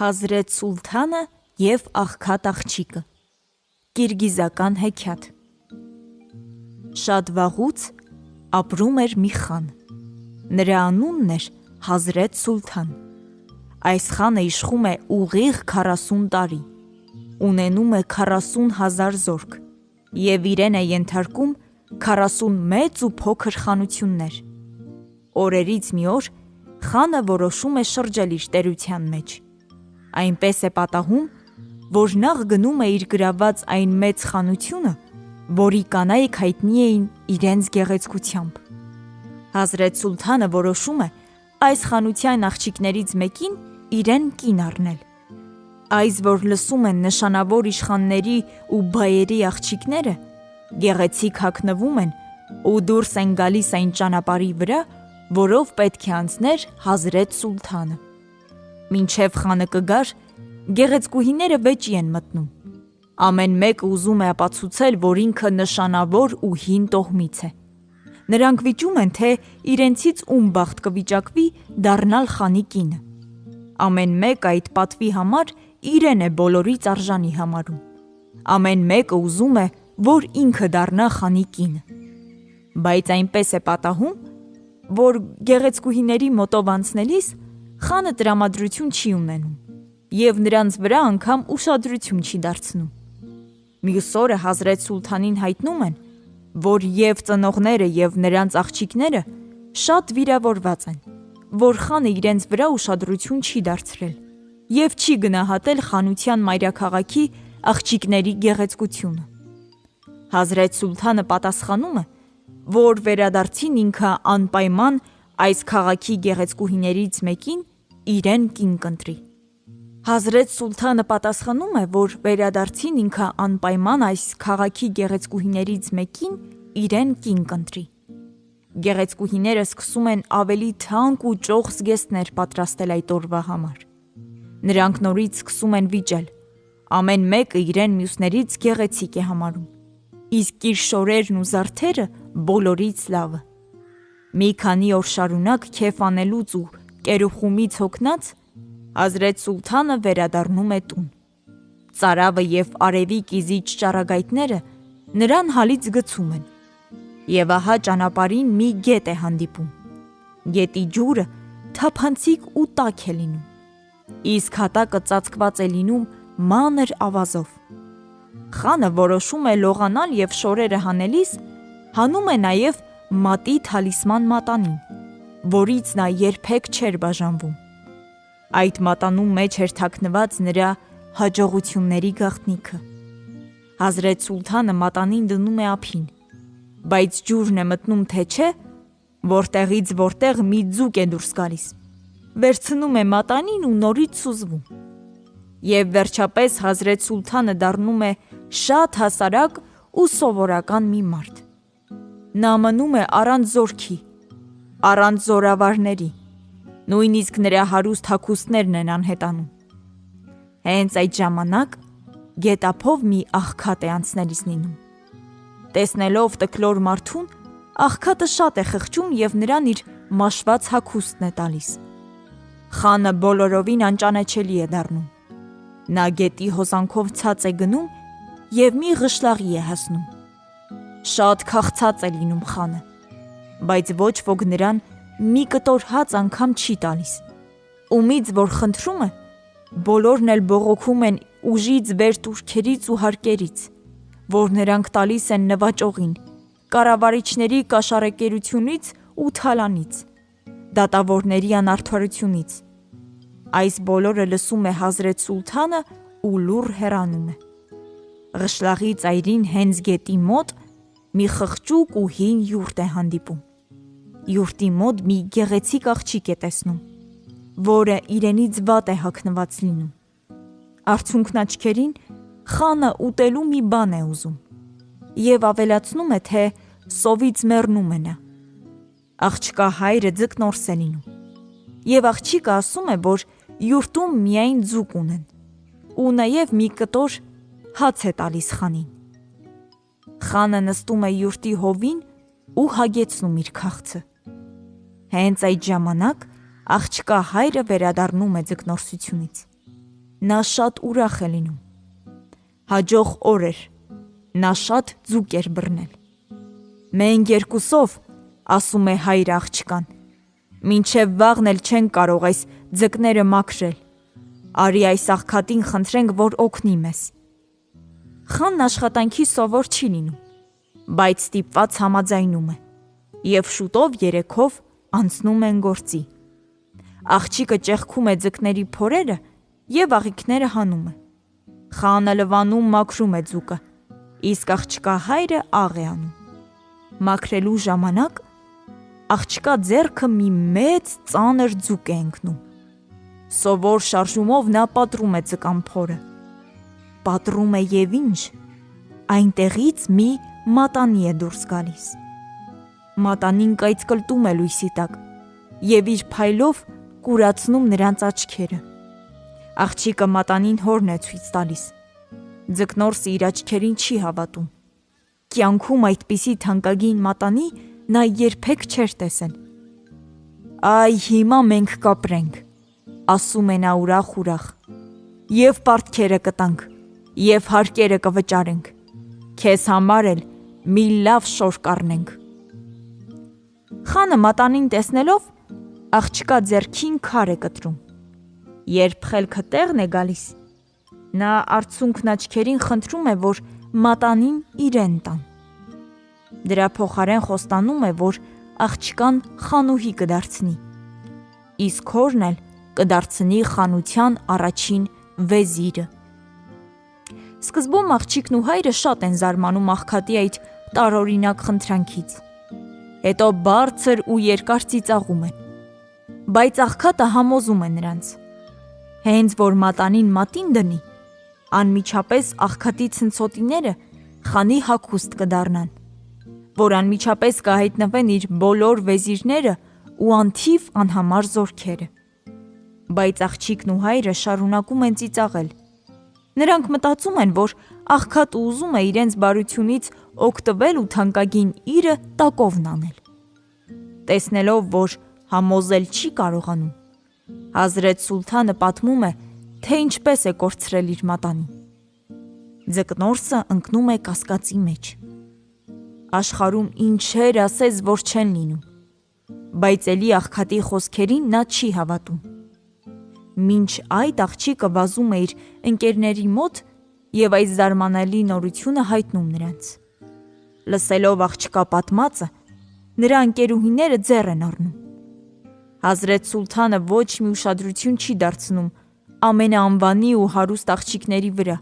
Հազրեթ Սուլթանը և աղքատ աղջիկը։ Կիրգիզական հեքիաթ։ Շատ վաղուց ապրում էր մի խան։ Նրա անունն էր Հազրեթ Սուլթան։ Այս խանը իշխում է ուղիղ 40 տարի, ունենում է 40,000 զորք և իրեն է ենթարկում 40 մեծ ու փոքր խանություններ։ Օրերից մի օր խանը որոշում է շրջել իր տերության մեջ։ Այնպես է պատահում, որ նախ գնում է իր գրաված այն մեծ խանությունը, որի կանայք հայտնի էին իրենց գեղեցկությամբ։ Հազրեթ Սուլթանը որոշում է այս խանության աղջիկներից մեկին իրեն կին առնել։ Այս, որ լսում են նշանավոր իշխանների ու բայերի աղջիկները, գեղեցիկ հագնվում են ու դուրս են գալիս այն ճանապարհի վրա, որով պետք է անցներ Հազրեթ Սուլթանը։ Մինչև խանը կգար, գեղեցկուհիները վեճի են մտնում։ Ամեն մեկը ուզում է ապացուցել, որ ինքը նշանավոր ու հին տոհմից է։ Նրանք վիճում են, թե իրենցից ում բախտ կվիճակվի դառնալ խանի կինը։ Ամեն մեկ այդ պատվի համար իրեն է բոլորից արժանի համարում։ Ամեն մեկը ուզում է, որ ինքը դառնա խանի կինը։ Բայց այնպես է պատահում, որ գեղեցկուհիների մոտով անցնելիս խանը տրամադրություն չի ունենում և նրանց վրա անգամ ուշադրություն չի դարձնում։ Մյուս օրը Հազրեթ Սուլթանին հայտնում են, որ և ծնողները և նրանց աղջիկները շատ վիրավորված են, որ խանը իրենց վրա ուշադրություն չի դարձրել և չի գնահատել խանության մայրաքաղաքի աղջիկների գեղեցկությունը։ Հազրեթ Սուլթանը պատասխանում է, որ վերադարձին ինքը անպայման այս քաղաքի գեղեցկուհիներից մեկին իրեն կին կընտրի։ Հազրեթ Սուլթանը պատասխանում է, որ վերադարձին ինքը անպայման այս քաղաքի գեղեցկուհիներից մեկին իրեն կին կընտրի։ Գեղեցկուհիները սկսում են ավելի թանկ ու ճոխ զգեստներ պատրաստել այդ օրվա համար։ Նրանք նորից սկսում են վիճել։ Ամեն մեկը իրեն մյուսներից գեղեցիկ է համարում, իսկ իր շորերն ու զարդերը բոլորից լավը։ Մի քանի օր շարունակ քեֆ անելուց ու կերուխումից հոգնած, Հազրեթ Սուլթանը վերադառնում է տուն։ Ծարավը և արևի կիզիչ ճառագայթները նրան հալից գցում են, և ահա ճանապարհին մի գետ է հանդիպում։ Գետի ջուրը թափանցիկ ու տաք է լինում, իսկ հատակը ծածկված է լինում մանր ավազով։ Խանը որոշում է լողանալ և շորերը հանելիս հանում է նաև մատի թալիսման մատանին, որից նա երբեք չէր բաժանվում։ Այդ մատանու մեջ էր թաքնված նրա հաջողությունների գաղտնիքը։ Հազրեթ Սուլթանը մատանին դնում է ափին, բայց ջուրն է մտնում թե չէ, որտեղից որտեղ մի ձուկ է դուրս գալիս, վերցնում է մատանին ու նորից սուզվում։ Եվ վերջապես Հազրեթ Սուլթանը դառնում է շատ հասարակ ու սովորական մի մարդ։ Նա մնում է առանց զորքի, առանց զորավարների, նույնիսկ նրա հարուստ հագուստներն են անհետանում։ Հենց այդ ժամանակ գետափով մի աղքատ է անցնելիս լինում։ Տեսնելով տկլոր մարդուն, աղքատը շատ է խղճում և նրան իր մաշված հագուստն է տալիս։ Խանը բոլորովին անճանաչելի է դառնում։ Նա գետի հոսանքով ցած է գնում և մի ղշլաղի է հասնում։ Շատ քաղցած է լինում խանը, բայց ոչ ոք նրան մի կտոր հաց անգամ չի տալիս։ Ումից որ խնդրում է, բոլորն էլ բողոքում են ուժից վեր տուրքերից ու հարկերից, որ նրանք տալիս են նվաճողին, կառավարիչների կաշառակերությունից ու թալանից, դատավորների անարդարությունից։ Այս բոլորը լսում է Հազրեթ Սուլթանը ու լուռ հեռանում է։ Ղշլաղի ծայրին հենց գետի մոտ մի խղճուկ ու հին յուրտ է հանդիպում։ Յուրտի մոտ մի գեղեցիկ աղջիկ է տեսնում, որը իրենից վատ է հագնված լինում։ Արցունքն աչքերին խանը ուտելու մի բան է ուզում և ավելացնում է, թե սովից մեռնում է նա։ Աղջկա հայրը ձկնորս է լինում և աղջիկը ասում է, որ յուրտում միայն ձուկ ունեն ու նաև մի կտոր հաց է տալիս խանին։ Խանը նստում է յուրտի հովին ու հագեցնում իր քաղցը։ Հենց այդ ժամանակ աղջկա հայրը վերադառնում է ձկնորսությունից։ նա շատ ուրախ է լինում։ Հաջող օր էր, նա շատ ձուկ էր բռնել։ Մենք երկուսով, ասում է հայրը աղջկան, մինչև վաղն էլ չենք կարող այս ձկները մաքրել։ Արի այս աղքատին խնդրենք, որ օգնի մեզ։ Խանն աշխատանքի սովոր չի լինում, բայց ստիպված համաձայնում է, և շուտով երեքով անցնում են գործի։ Աղջիկը ճեղքում է ձկների փորերը և աղիքները հանում է։ Խանը լվանում մաքրում է ձուկը, իսկ աղջկա հայրը աղ է անում։ Մաքրելու ժամանակ աղջկա ձեռքը մի մեծ ծանր ձուկ է ընկնում։ Սովոր շարժումով նա պատռում է ձկան փորը։ Պատռում է և ինչ, այնտեղից մի մատանի է դուրս գալիս։ Մատանին կայծկլտում է լույսի տակ և իր փայլով կուրացնում նրանց աչքերը։ Աղջիկը մատանին հորն է ցույց տալիս։ Ձկնորսը իր աչքերին չի հավատում։ Կյանքում այդպիսի թանկագին մատանի նա երբեք չէր տեսել։ Այ հիմա մենք կապրենք, ասում է նա ուրախ, և պարտքերը կտանք, և հարկերը կվճարենք, քեզ համար էլ մի լավ շոր կառնենք։ Խանը մատանին տեսնելով աղջկա ձեռքին քար է կտրում։ Երբ խելքը տեղն է գալիս, նա արցունքն աչքերին խնդրում է, որ մատանին իրեն տան։ Դրա փոխարեն խոստանում է, որ աղջկան խանուհի կդարձնի, իսկ հորն էլ կդարձնի խանության առաջին վեզիրը։ Սկզբում աղջիկն ու հայրը շատ են զարմանում աղքատի այդ տարօրինակ խնդրանքից։ Հետո բարձր ու երկար ծիծաղում են, բայց աղքատը համոզում է նրանց։ Հենց որ մատանին մատին դնի, անմիջապես աղքատի ցնցոտիները խանի հագուստ կդառնան, որ անմիջապես կհայտնվեն իր բոլոր վեզիրները ու անթիվ անհամար զորքերը։ Բայց աղջիկն ու հայրը շարունակում են ծիծաղել։ Նրանք մտածում են, որ աղքատը ուզում է իրենց բարությունից օգտվել ու թանկագին իրը տակովն անել։ Տեսնելով, որ համոզել չի կարողանում, Հազրեթ Սուլթանը պատմում է, թե ինչպես է կորցրել իր մատանին։ Ձկնորսը ընկնում է կասկածի մեջ։ Աշխարհում ինչեր ասես, որ չեն լինում, բայց էլի աղքատի խոսքերին նա չի հավատում։ Մինչ այդ աղջիկը վազում է իր ընկերների մոտ և այս զարմանալի նորությունը հայտնում նրանց։ Լսելով աղջկա պատմածը, նրա ընկերուհիները ձեռ են առնում։ Հազրեթ Սուլթանը ոչ մի ուշադրություն չի դարձնում ամենաանվանի ու հարուստ աղջիկների վրա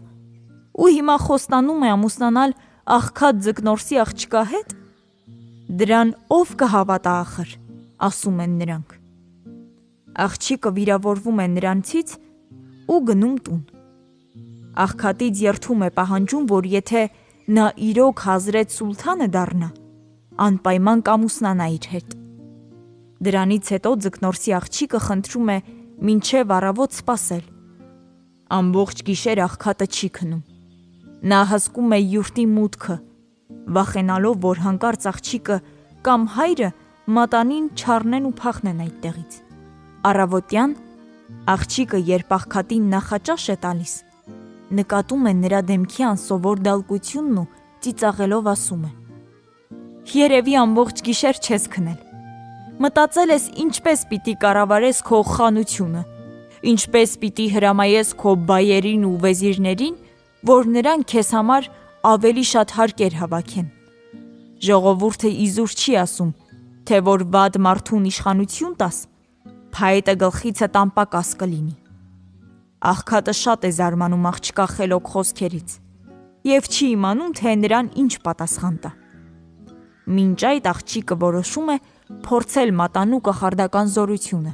ու հիմա խոստանում է ամուսնանալ աղքատ ձկնորսի աղջկա հետ։ Դրան ով կհավատա ախր, ասում են նրանք։ Աղջիկը վիրավորվում է նրանցից ու գնում տուն։ Աղքատից երդում է պահանջում, որ եթե նա իրոք Հազրեթ Սուլթանը դառնա, անպայման կամուսնանա իր հետ։ Դրանից հետո ձկնորսի աղջիկը խնդրում է մինչև առավոտ սպասել։ Ամբողջ գիշեր աղքատը չի քնում։ Նա հսկում է յուրտի մուտքը, վախենալով, որ հանկարծ աղջիկը կամ հայրը մատանին չառնեն ու փախնեն այդտեղից։ Առավոտյան աղջիկը, երբ աղքատին նախաճաշ է տալիս, նկատում է նրա դեմքի անսովոր դալկությունն ու ծիծաղելով ասում է. «Երևի ամբողջ գիշեր չես քնել։ Մտածել ես ինչպես պիտի կառավարես քո խանությունը, ինչպես պիտի հրամայես քո բայերին ու վեզիրներին, որ նրանք քեզ համար ավելի շատ հարկեր հավաքեն։ Ժողովուրդը իզուր չի ասում, թե որ վատ մարդուն իշխանություն տաս, փայտը գլխիցդ անպակաս կլինի»։ Աղքատը շատ է զարմանում աղջկա խելոք խոսքերից և չի իմանում, թե նրան ինչ պատասխան տա։ Մինչ այդ աղջիկը որոշում է փորձել մատանու կախարդական զորությունը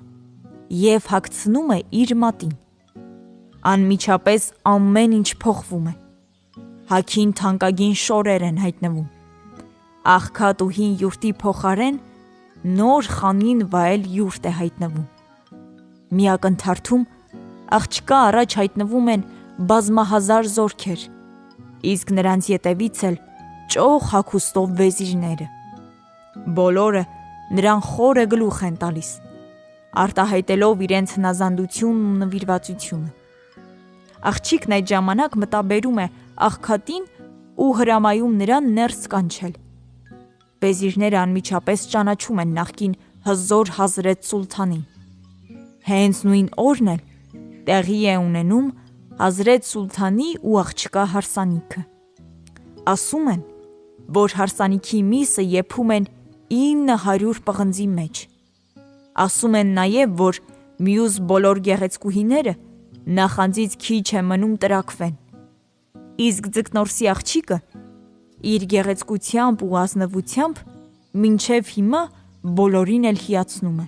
և հագցնում է իր մատին։ Անմիջապես ամեն ինչ փոխվում է։ Հագին թանկագին շորեր են հայտնվում։ Աղքատ ու հին յուրտի փոխարեն նոր խանին վայել յուրտ է հայտնվում։ Մի ակնթարթում աղջկա առաջ հայտնվում են բազմահազար զորքեր, իսկ նրանց ետևից էլ ճոխ հագուստով վեզիրները։ Բոլորը նրան խորը գլուխ են տալիս, արտահայտելով իրենց հնազանդությունն ու նվիրվածությունը։ Աղջիկն այդ ժամանակ մտաբերում է աղքատին ու հրամայում նրան ներս կանչել։ Վեզիրները անմիջապես ճանաչում են նախկին հզոր Հազրեթ Սուլթանին։ Հենց նույն օրն էլ տեղի է ունենում Հազրեթ Սուլթանի ու աղջկա հարսանիքը։ Ասում են, որ հարսանիքի միսը եփում են 900 պղնձի մեջ։ Ասում են նաև, որ մյուս բոլոր գեղեցկուհիները նախանձից քիչ է մնում տրաքվեն։ Իսկ Ձկնորսի աղջիկը իր գեղեցկությամբ ու ազնվությամբ մինչև հիմա բոլորին էլ հիացնում է։